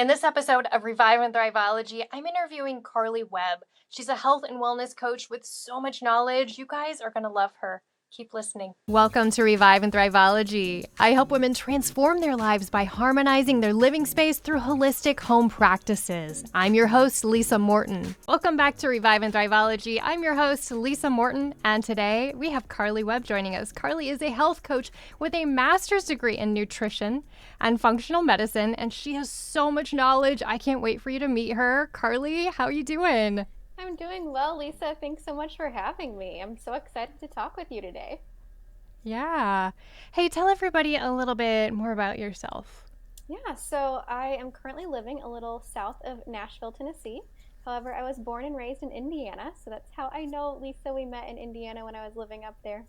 In this episode of Revive Thriveology, I'm interviewing Carli Webb. She's a health and wellness coach with so much knowledge. You guys are going to love her. Keep listening. Welcome to Revive Thriveology. I help women transform their lives by harmonizing their living space through holistic home practices. I'm your host, Lisa Morton. Welcome back to Revive Thriveology. I'm your host, Lisa Morton, and today we have Carli Webb joining us. Carli is a health coach with a master's degree in nutrition and functional medicine, and she has so much knowledge. I can't wait for you to meet her. Carli, how are you doing? I'm doing well, Lisa. Thanks so much for having me. I'm so excited to talk with you today. Yeah. Hey, tell everybody a little bit more about yourself. Yeah, so I am currently living a little south of Nashville, Tennessee. However, I was born and raised in Indiana, so that's how I know Lisa. We met in Indiana when I was living up there.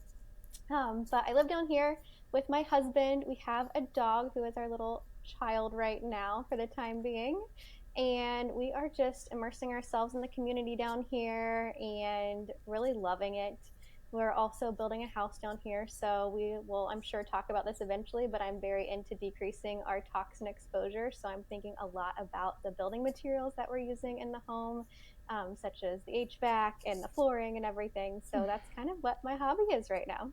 But I live down here with my husband. We have a dog who is our little child right now for the time being. And we are just immersing ourselves in the community down here and really loving it. We're also building a house down here, so we will, I'm sure, talk about this eventually, but I'm very into decreasing our toxin exposure. So I'm thinking a lot about the building materials that we're using in the home, such as the HVAC and the flooring and everything. So that's kind of what my hobby is right now.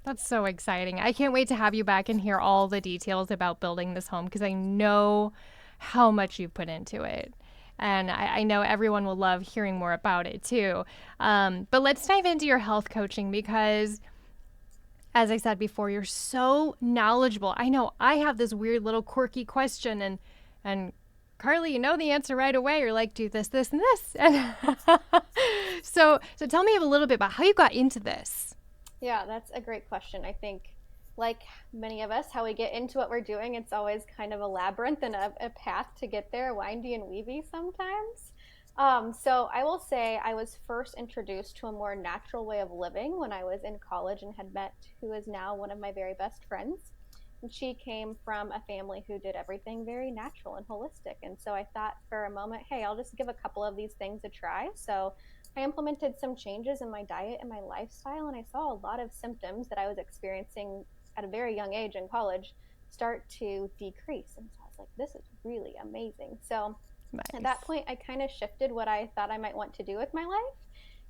That's so exciting. I can't wait to have you back and hear all the details about building this home because I know how much you've put into it. And I know everyone will love hearing more about it too. But let's dive into your health coaching because, as I said before, you're so knowledgeable. I know I have this weird little quirky question, and Carli, you know the answer right away. You're like, do this, this, and this. And so tell me a little bit about how you got into this. Yeah, that's a great question. I think, like many of us, how we get into what we're doing, it's always kind of a labyrinth and a path to get there, windy and weavy sometimes. So I will say I was first introduced to a more natural way of living when I was in college and had met who is now one of my very best friends. And she came from a family who did everything very natural and holistic. And so I thought for a moment, hey, I'll just give a couple of these things a try. So I implemented some changes in my diet and my lifestyle, and I saw a lot of symptoms that I was experiencing at a very young age in college start to decrease. And so I was like, this is really amazing. So at that point, I kind of shifted what I thought I might want to do with my life.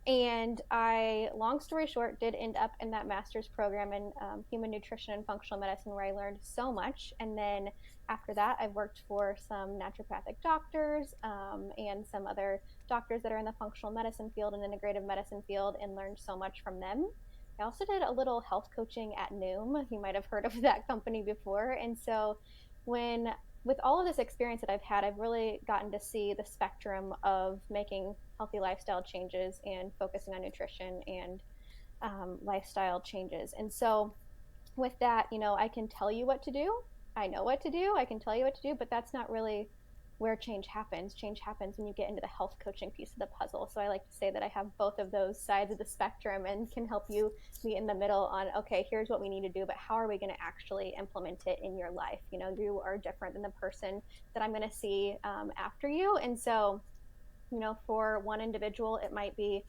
And I, long story short, did end up in that master's program in human nutrition and functional medicine where I learned so much. And then after that, I've worked for some naturopathic doctors and some other doctors that are in the functional medicine field and integrative medicine field and learned so much from them. I also did a little health coaching at Noom. You might have heard of that company before. And so with all of this experience that I've had, I've really gotten to see the spectrum of making healthy lifestyle changes and focusing on nutrition and lifestyle changes. And so with that, I can tell you what to do. I know what to do. I can tell you what to do, but that's not really where change happens. Change happens when you get into the health coaching piece of the puzzle. So I like to say that I have both of those sides of the spectrum and can help you meet in the middle on, okay, here's what we need to do, but how are we going to actually implement it in your life? You are different than the person that I'm going to see after you. And so, for one individual, it might be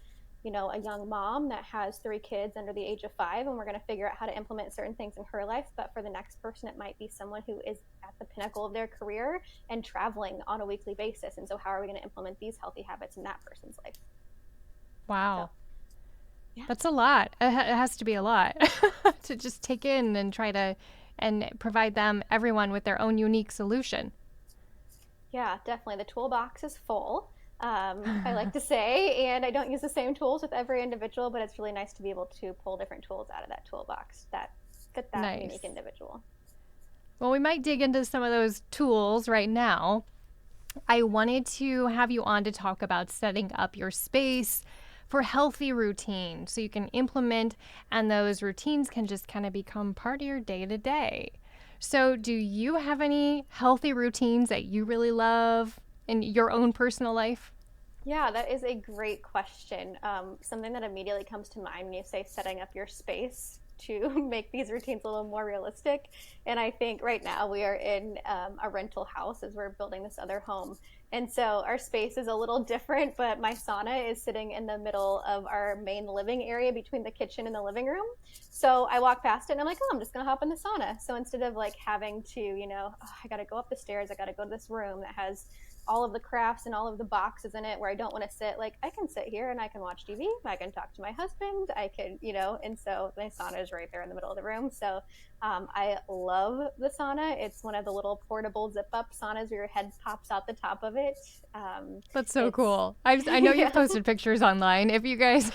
a young mom that has 3 kids under the age of 5, and we're going to figure out how to implement certain things in her life. But for the next person, it might be someone who is at the pinnacle of their career and traveling on a weekly basis. And so how are we going to implement these healthy habits in that person's life? Wow. So, yeah. That's a lot. It has to be a lot to just take in and try to and provide everyone with their own unique solution. Yeah, definitely. The toolbox is full. I like to say, and I don't use the same tools with every individual, but it's really nice to be able to pull different tools out of that toolbox that fit that unique individual. Well, we might dig into some of those tools right now. I wanted to have you on to talk about setting up your space for healthy routine so you can implement and those routines can just kind of become part of your day to day. So, do you have any healthy routines that you really love in your own personal life? Yeah, that is a great question. Something that immediately comes to mind when you say setting up your space to make these routines a little more realistic. And I think right now we are in a rental house as we're building this other home. And so our space is a little different, but my sauna is sitting in the middle of our main living area between the kitchen and the living room. So I walk past it and I'm like, oh, I'm just going to hop in the sauna. So instead of like having to, oh, I got to go up the stairs, I got to go to this room that has all of the crafts and all of the boxes in it where I don't want to sit, like I can sit here and I can watch TV, I can talk to my husband, I can, and so my sauna is right there in the middle of the room. So I love the sauna. It's one of the little portable zip up saunas where your head pops out the top of it. That's so cool. I know you've posted pictures online. If you guys,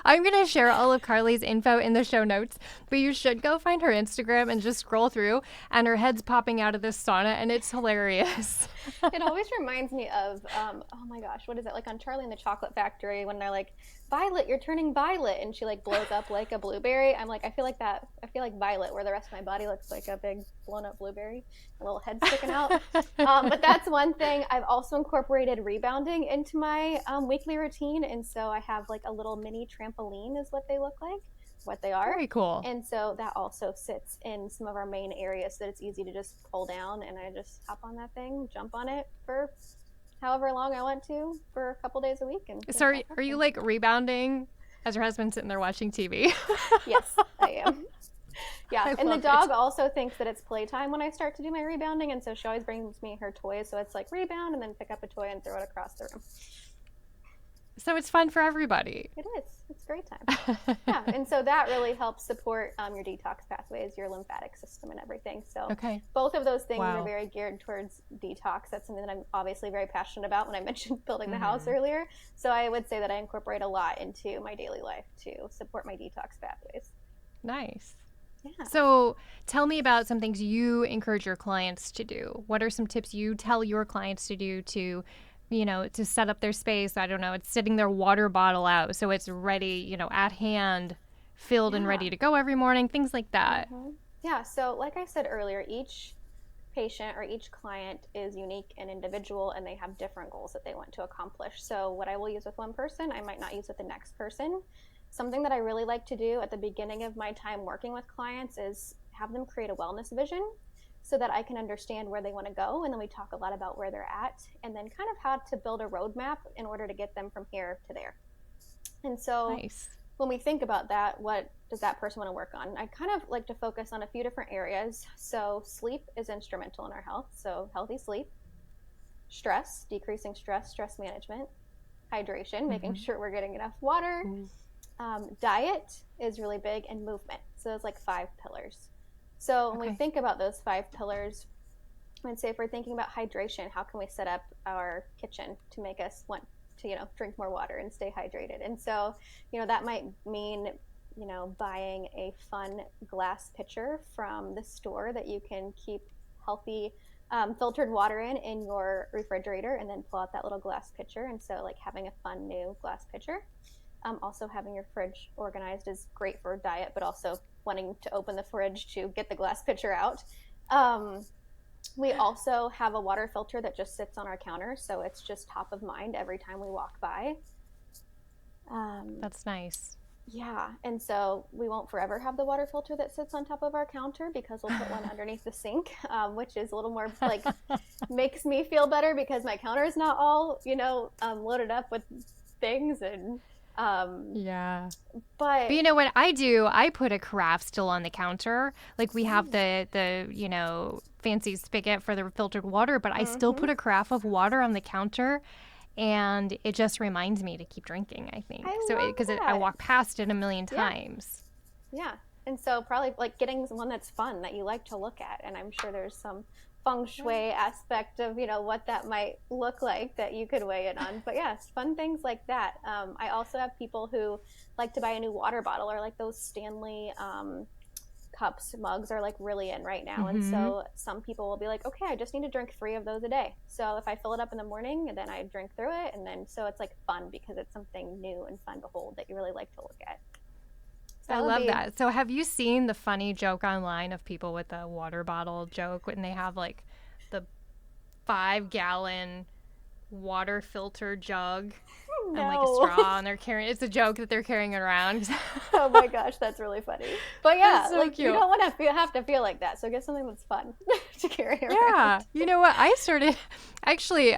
I'm going to share all of Carli's info in the show notes, but you should go find her Instagram and just scroll through, and her head's popping out of this sauna, and it's hilarious. It always reminds me of, oh my gosh, what is it? Like on Charlie and the Chocolate Factory when they're like, Violet, you're turning violet, and she like blows up like a blueberry. I'm like, I feel like Violet, where the rest of my body looks like a big blown up blueberry, a little head sticking out. But that's one thing. I've also incorporated rebounding into my weekly routine, and so I have like a little mini trampoline is what they look like, what they are. Very cool. And so that also sits in some of our main areas so that it's easy to just pull down, and I just hop on that thing, jump on it for however long I want to for a couple days a week. And so are you like rebounding as your husband's sitting there watching TV? Yes, I am. Yeah, and the dog also thinks that it's playtime when I start to do my rebounding, and so she always brings me her toys. So it's like rebound and then pick up a toy and throw it across the room. So it's fun for everybody. It is. It's a great time. Yeah, and so that really helps support your detox pathways, your lymphatic system, and everything. So both of those things are very geared towards detox. That's something that I'm obviously very passionate about when I mentioned building the house earlier. So I would say that I incorporate a lot into my daily life to support my detox pathways. Nice. Yeah. So tell me about some things you encourage your clients to do. What are some tips you tell your clients to do to to set up their space? I don't know, it's sitting their water bottle out so it's ready, at hand, filled and ready to go every morning, things like that. Mm-hmm. Yeah, so like I said earlier, each patient or each client is unique and individual, and they have different goals that they want to accomplish. So what I will use with one person, I might not use with the next person. Something that I really like to do at the beginning of my time working with clients is have them create a wellness vision, so that I can understand where they want to go. And then we talk a lot about where they're at, and then kind of how to build a roadmap in order to get them from here to there. And so when we think about that, what does that person want to work on? I kind of like to focus on a few different areas. So sleep is instrumental in our health. So healthy sleep, stress, decreasing stress management, hydration, making sure we're getting enough water. Diet is really big, and movement. So it's like 5 pillars. So when we think about those 5 pillars, I'd say if we're thinking about hydration, how can we set up our kitchen to make us want to, drink more water and stay hydrated? And so, that might mean, buying a fun glass pitcher from the store that you can keep healthy filtered water in your refrigerator, and then pull out that little glass pitcher. And so like having a fun new glass pitcher. Also having your fridge organized is great for diet, but also wanting to open the fridge to get the glass pitcher out. We also have a water filter that just sits on our counter, so it's just top of mind every time we walk by. That's nice. Yeah, and so we won't forever have the water filter that sits on top of our counter, because we'll put one underneath the sink, which is a little more like makes me feel better because my counter is not all loaded up with things. And but you know what I do? I put a carafe still on the counter. Like we have the fancy spigot for the filtered water, but I still put a carafe of water on the counter, and it just reminds me to keep drinking, I think. I walk past it a million times. Yeah. And so probably like getting one that's fun that you like to look at, and I'm sure there's some feng shui aspect of what that might look like that you could weigh in on. But yes, fun things like that. I also have people who like to buy a new water bottle, or like those Stanley cups, mugs are like really in right now. And so some people will be like, okay, I just need to drink 3 of those a day. So if I fill it up in the morning, and then I drink through it, and then so it's like fun because it's something new and fun to hold that you really like to look at. So I love that. So have you seen the funny joke online of people with the water bottle joke when they have like the 5-gallon water filter jug and like a No. straw, and they're carrying. It's a joke that they're carrying it around. Oh my gosh, that's really funny. But yeah, So like cute. you don't want to have to feel like that. So get something that's fun to carry around. Yeah, you know what? I started actually.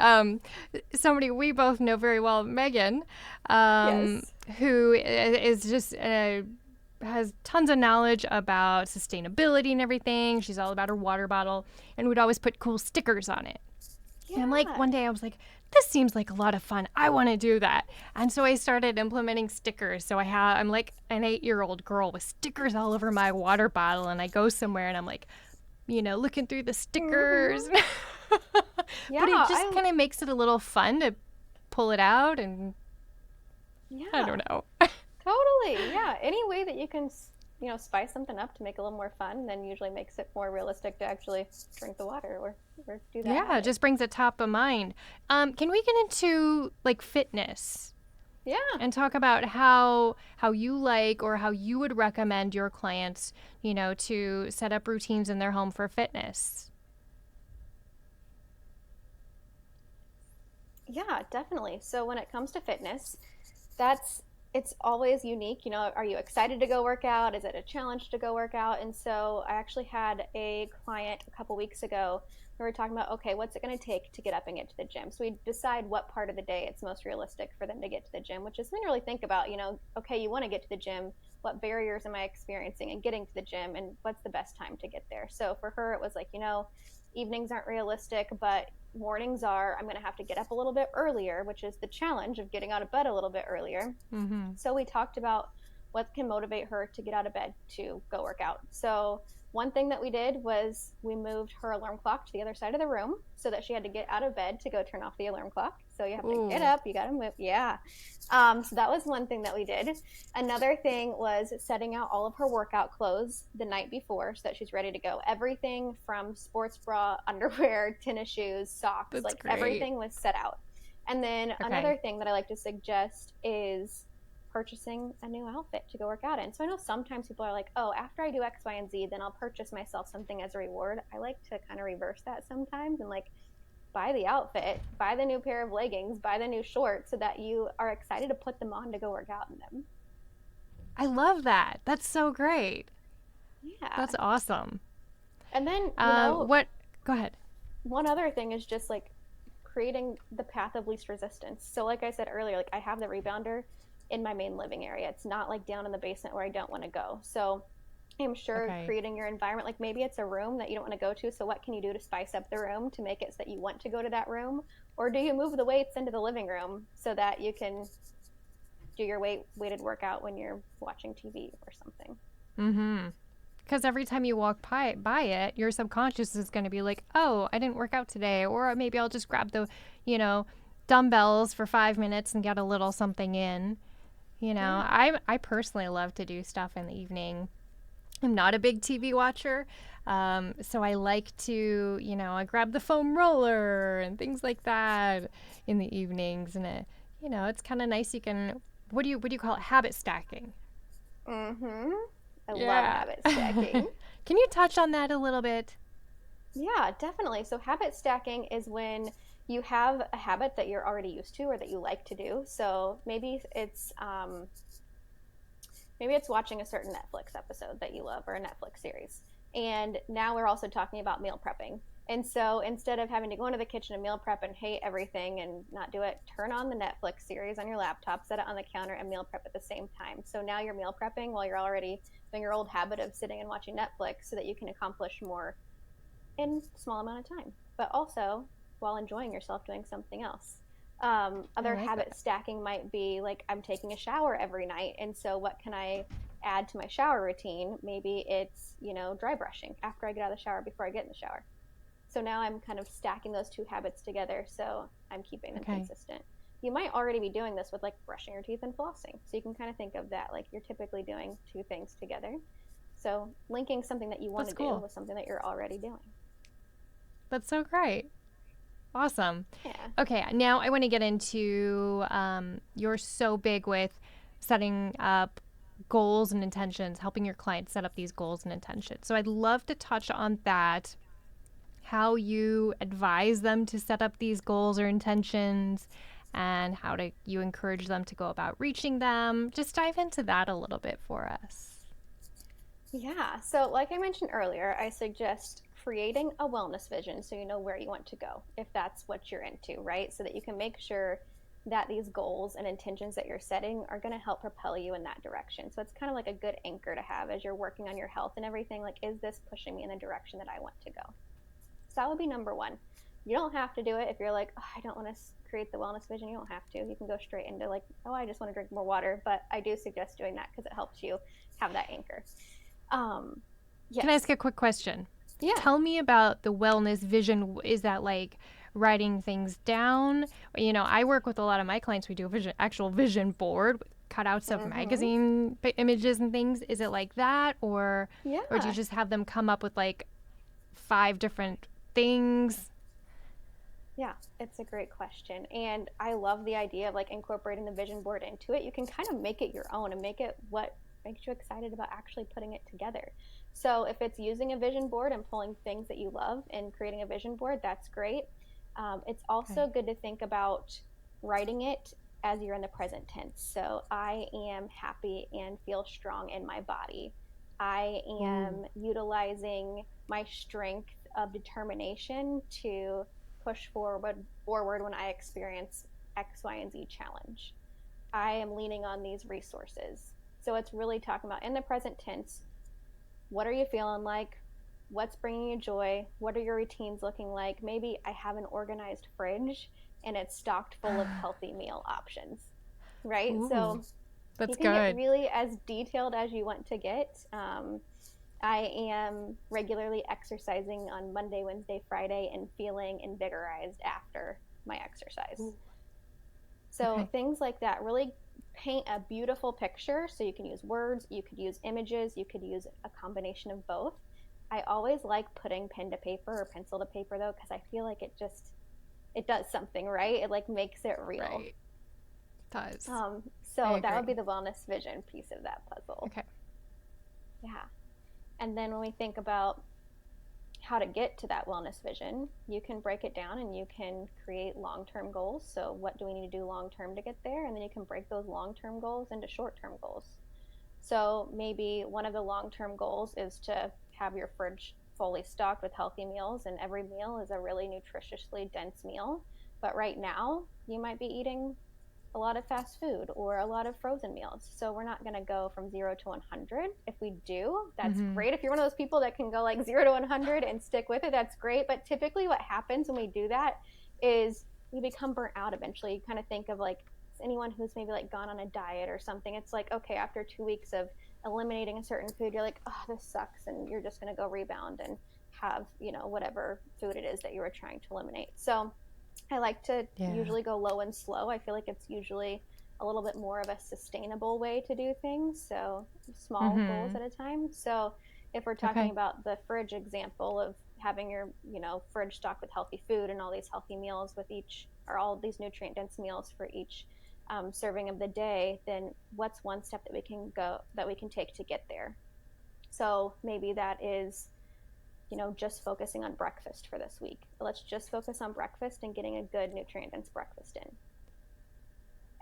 Somebody we both know very well, Megan, Yes. who is just has tons of knowledge about sustainability and everything. She's all about her water bottle, and would always put cool stickers on it. Yeah. And I'm like, one day I was like, this seems like a lot of fun. I want to do that. And so I started implementing stickers. So I'm like an 8-year-old girl with stickers all over my water bottle. And I go somewhere and I'm like, looking through the stickers. Yeah, But it just kind of makes it a little fun to pull it out. And yeah, I don't know. totally. Yeah, any way that you can, spice something up to make it a little more fun, then usually makes it more realistic to actually drink the water or do that. Yeah, it just brings it top of mind. Can we get into like fitness? Yeah. And talk about how you like or how you would recommend your clients, to set up routines in their home for fitness. Yeah, definitely. So when it comes to fitness, it's always unique. Are you excited to go work out? Is it a challenge to go work out? And so I actually had a client a couple weeks ago. We were talking about, okay, what's it going to take to get up and get to the gym? So we decide what part of the day it's most realistic for them to get to the gym, which is something to really think about. Okay, you want to get to the gym. What barriers am I experiencing in getting to the gym, and what's the best time to get there? So for her, it was like, evenings aren't realistic, but mornings are. I'm going to have to get up a little bit earlier, which is the challenge of getting out of bed a little bit earlier. Mm-hmm. So we talked about what can motivate her to get out of bed to go work out. So one thing that we did was we moved her alarm clock to the other side of the room so that she had to get out of bed to go turn off the alarm clock. So you have to get up, you got to move. Yeah. So that was one thing that we did. Another thing was setting out all of her workout clothes the night before so that she's ready to go. Everything from sports bra, underwear, tennis shoes, socks, That's great. Everything was set out. And then another thing that I like to suggest is purchasing a new outfit to go work out in. So I know sometimes people are like, oh, after I do X, Y, and Z, then I'll purchase myself something as a reward. I like to kind of reverse that sometimes and buy the outfit, buy the new pair of leggings, buy the new shorts so that you are excited to put them on to go work out in them. I love that. That's so great. Yeah. That's awesome. And then, go ahead. One other thing is just creating the path of least resistance. So like I said earlier, I have the rebounder in my main living area. It's not down in the basement where I don't want to go. So I'm sure creating your environment, maybe it's a room that you don't want to go to. So what can you do to spice up the room to make it so that you want to go to that room? Or do you move the weights into the living room so that you can do your weighted workout when you're watching TV or something? Mm-hmm. Because every time you walk by it, your subconscious is going to be like, oh, I didn't work out today. Or maybe I'll just grab the, dumbbells for 5 minutes and get a little something in. I personally love to do stuff in the evening. I'm not a big TV watcher. So I like to, I grab the foam roller and things like that in the evenings. And, it's kind of nice. You can, what do you call it? Habit stacking. Mm-hmm. I love habit stacking. Can you touch on that a little bit? Yeah, definitely. So habit stacking is when you have a habit that you're already used to or that you like to do. So maybe it's watching a certain Netflix episode that you love or a Netflix series. And now we're also talking about meal prepping. And so instead of having to go into the kitchen and meal prep and hate everything and not do it, turn on the Netflix series on your laptop, set it on the counter, and meal prep at the same time. So now you're meal prepping while you're already doing your old habit of sitting and watching Netflix so that you can accomplish more in a small amount of time, but also while enjoying yourself doing something else. Other habit stacking might be I'm taking a shower every night. And so what can I add to my shower routine? Maybe it's, dry brushing after I get out of the shower before I get in the shower. So now I'm kind of stacking those two habits together. So I'm keeping them consistent. You might already be doing this with brushing your teeth and flossing. So you can kind of think of that you're typically doing two things together. So linking something that you want to do with something that you're already doing. That's so great. Awesome. Yeah. Okay, now I want to get into you're so big with setting up goals and intentions, helping your clients set up these goals and intentions. So I'd love to touch on that, how you advise them to set up these goals or intentions, and how do you encourage them to go about reaching them? Just dive into that a little bit for us. Yeah. So, like I mentioned earlier, I suggest creating a wellness vision so you know where you want to go, if that's what you're into, right? So that you can make sure that these goals and intentions that you're setting are going to help propel you in that direction. So, it's kind of like a good anchor to have as you're working on your health and everything. Like, is this pushing me in the direction that I want to go? So, that would be number one. You don't have to do it if you're like, oh, I don't want to create the wellness vision. You don't have to. You can go straight into like, oh, I just want to drink more water. But I do suggest doing that because it helps you have that anchor. Yes. Can I ask a quick question? Yeah. Tell me about the wellness vision. Is that like writing things down? You know, I work with a lot of my clients. We do a actual vision board, cutouts of magazine images and things. Is it like that, or do you just have them come up with like 5 different things? Yeah, it's a great question. And I love the idea of like incorporating the vision board into it. You can kind of make it your own and make it what makes you excited about actually putting it together. So if it's using a vision board and pulling things that you love and creating a vision board, that's great. It's also good to think about writing it as you're in the present tense. So I am happy and feel strong in my body. I am utilizing my strength of determination to push forward when I experience X, Y, and Z challenge. I am leaning on these resources. So it's really talking about in the present tense, what are you feeling like? What's bringing you joy? What are your routines looking like? Maybe I have an organized fridge and it's stocked full of healthy meal options, right? Ooh, so that's you can good. get really as detailed as you want to get. I am regularly exercising on Monday, Wednesday, Friday, and feeling invigorized after my exercise. So things like that really paint a beautiful picture. So you can use words, you could use images, you could use a combination of both. I always like putting pen to paper or pencil to paper though, because I feel like it does something, right? It like makes it real. Right. It does. So that would be the wellness vision piece of that puzzle. Okay. Yeah. And then when we think about how to get to that wellness vision, you can break it down and you can create long-term goals. So what do we need to do long-term to get there? And then you can break those long-term goals into short-term goals. So maybe one of the long-term goals is to have your fridge fully stocked with healthy meals, and every meal is a really nutritiously dense meal. But right now, you might be eating a lot of fast food or a lot of frozen meals. So we're not going to go from 0 to 100. If we do, that's great. If you're one of those people that can go like 0 to 100 and stick with it, that's great. But typically what happens when we do that is we become burnt out eventually. You kind of think of like anyone who's maybe like gone on a diet or something. It's like, okay, after 2 weeks of eliminating a certain food, you're like, oh, this sucks. And you're just going to go rebound and have, whatever food it is that you were trying to eliminate. So I like to usually go low and slow. I feel like it's usually a little bit more of a sustainable way to do things. So small goals at a time. So if we're talking about the fridge example of having your, fridge stocked with healthy food and all these healthy meals with each, or all these nutrient dense meals for each serving of the day, then what's one step that we can take to get there? So maybe that is, just focusing on breakfast for this week. Let's just focus on breakfast and getting a good nutrient-dense breakfast in.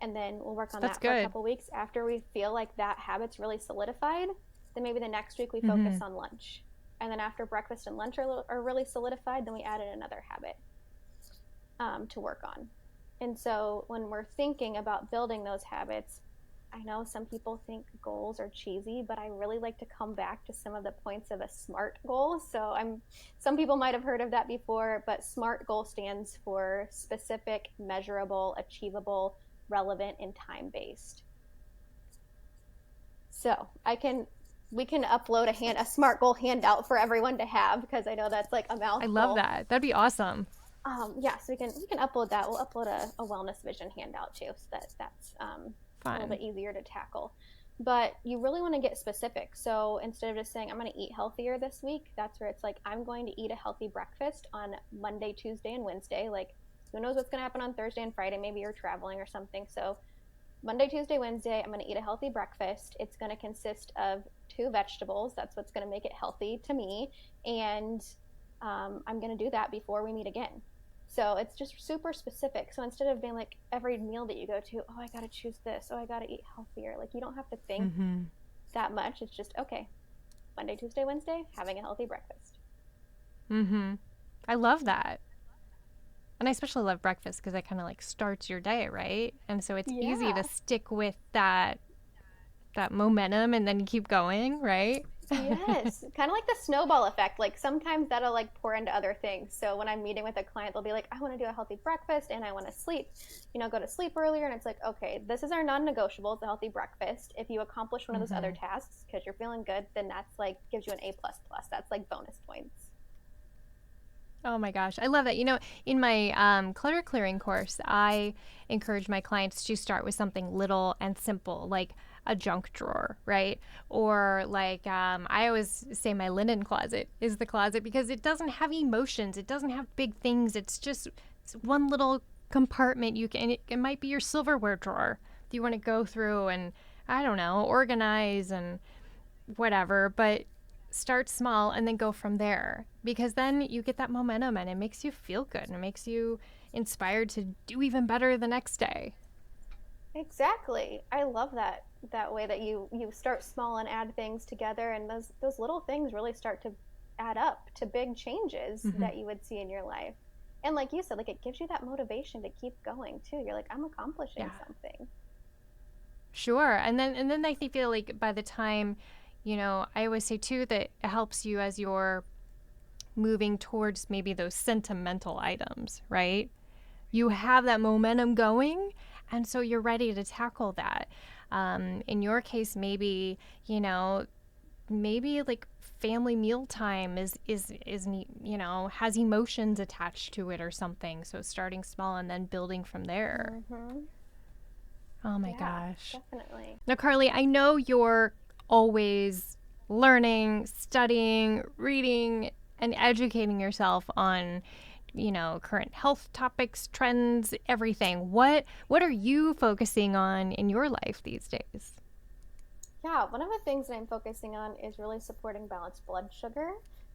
And then we'll work on that for a couple weeks. After we feel like that habit's really solidified, then maybe the next week we focus on lunch. And then after breakfast and lunch are really solidified, then we add in another habit to work on. And so when we're thinking about building those habits, I know some people think goals are cheesy, but I really like to come back to some of the points of a SMART goal. So some people might have heard of that before, but SMART goal stands for specific, measurable, achievable, relevant, and time-based. So we can upload a SMART goal handout for everyone to have, because I know that's like a mouthful. I love that. That'd be awesome. So we can upload that. We'll upload a wellness vision handout too, so that's a little bit easier to tackle. But you really want to get specific. So instead of just saying, I'm going to eat healthier this week, that's where it's like, I'm going to eat a healthy breakfast on Monday, Tuesday, and Wednesday. Like, who knows what's going to happen on Thursday and Friday? Maybe you're traveling or something. So Monday, Tuesday, Wednesday, I'm going to eat a healthy breakfast. It's going to consist of 2 vegetables. That's what's going to make it healthy to me. And I'm going to do that before we meet again. So it's just super specific. So instead of being like every meal that you go to, oh, I got to choose this. Oh, I got to eat healthier. Like you don't have to think Mm-hmm. that much. It's just, okay, Monday, Tuesday, Wednesday, having a healthy breakfast. Mm-hmm. I love that. And I especially love breakfast because that kind of like starts your day, right? And so it's easy to Yeah. stick with that momentum and then you keep going, right? Yes, kind of like the snowball effect. Like sometimes that'll like pour into other things. So when I'm meeting with a client, they'll be like, I want to do a healthy breakfast and I want to sleep, go to sleep earlier. And it's like, okay, this is our non-negotiable. It's a healthy breakfast. If you accomplish one of those other Mm-hmm. tasks because you're feeling good, then that's like gives you an A plus plus. That's like bonus points. Oh my gosh, I love that. In my clutter clearing course, I encourage my clients to start with something little and simple, like a junk drawer, right? Or like I always say my linen closet is the closet because it doesn't have emotions, it doesn't have big things. It's one little compartment. It might be your silverware drawer that you want to go through and I don't know, organize and whatever, but start small and then go from there because then you get that momentum and it makes you feel good and it makes you inspired to do even better the next day. Exactly. I love that way that you start small and add things together, and those little things really start to add up to big changes Mm-hmm. that you would see in your life. And like you said, like it gives you that motivation to keep going too. You're like, I'm accomplishing Yeah, something. sure. And then I feel like by the time, I always say too that it helps you as you're moving towards maybe those sentimental items, right? You have that momentum going, and so you're ready to tackle that. In your case, maybe like family mealtime is has emotions attached to it or something. So starting small and then building from there. Mhm. Oh my Yeah, gosh. definitely. Now, Carli, I know you're always learning, studying, reading, and educating yourself on current health topics, trends, everything. What are you focusing on in your life these days? Yeah, one of the things that I'm focusing on is really supporting balanced blood sugar.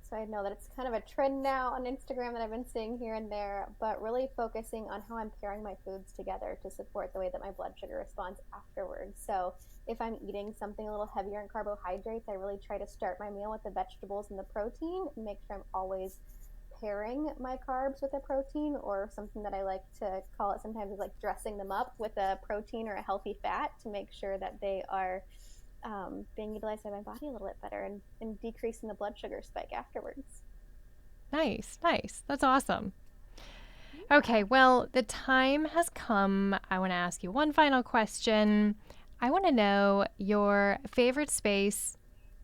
So I know that it's kind of a trend now on Instagram that I've been seeing here and there, but really focusing on how I'm pairing my foods together to support the way that my blood sugar responds afterwards. So if I'm eating something a little heavier in carbohydrates, I really try to start my meal with the vegetables and the protein and make sure I'm always pairing my carbs with a protein, or something that I like to call it sometimes is like dressing them up with a protein or a healthy fat to make sure that they are being utilized by my body a little bit better, and decreasing the blood sugar spike afterwards. Nice, nice. That's awesome. Yeah. Okay, well, the time has come. I want to ask you one final question. I want to know your favorite space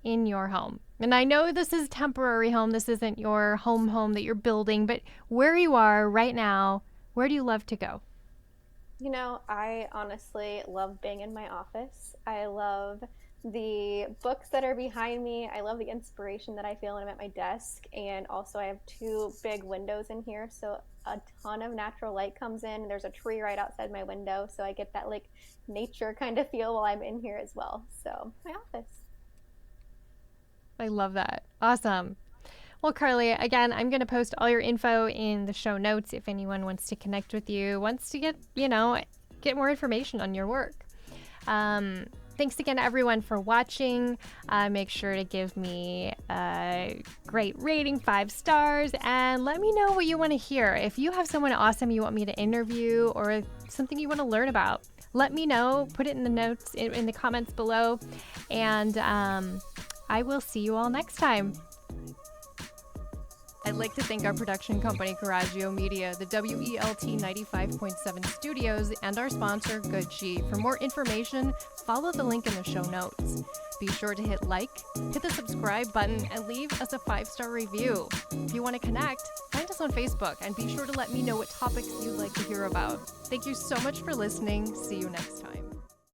in your home. And I know this is temporary home. This isn't your home that you're building, but where you are right now, where do you love to go? I honestly love being in my office. I love the books that are behind me. I love the inspiration that I feel when I'm at my desk. And also, I have two big windows in here. So a ton of natural light comes in. There's a tree right outside my window. So I get that like nature kind of feel while I'm in here as well. So, my office. I love that. Awesome. Well, Carly, again, I'm going to post all your info in the show notes if anyone wants to connect with you, wants to get more information on your work. Thanks again, everyone, for watching. Make sure to give me a great rating, 5 stars, and let me know what you want to hear. If you have someone awesome you want me to interview or something you want to learn about, let me know. Put it in the notes, in the comments below, and I will see you all next time. I'd like to thank our production company, Coraggio Media, the WELT 95.7 studios, and our sponsor, Good Sheet. For more information, follow the link in the show notes. Be sure to hit like, hit the subscribe button, and leave us a 5-star review. If you want to connect, find us on Facebook, and be sure to let me know what topics you'd like to hear about. Thank you so much for listening. See you next time.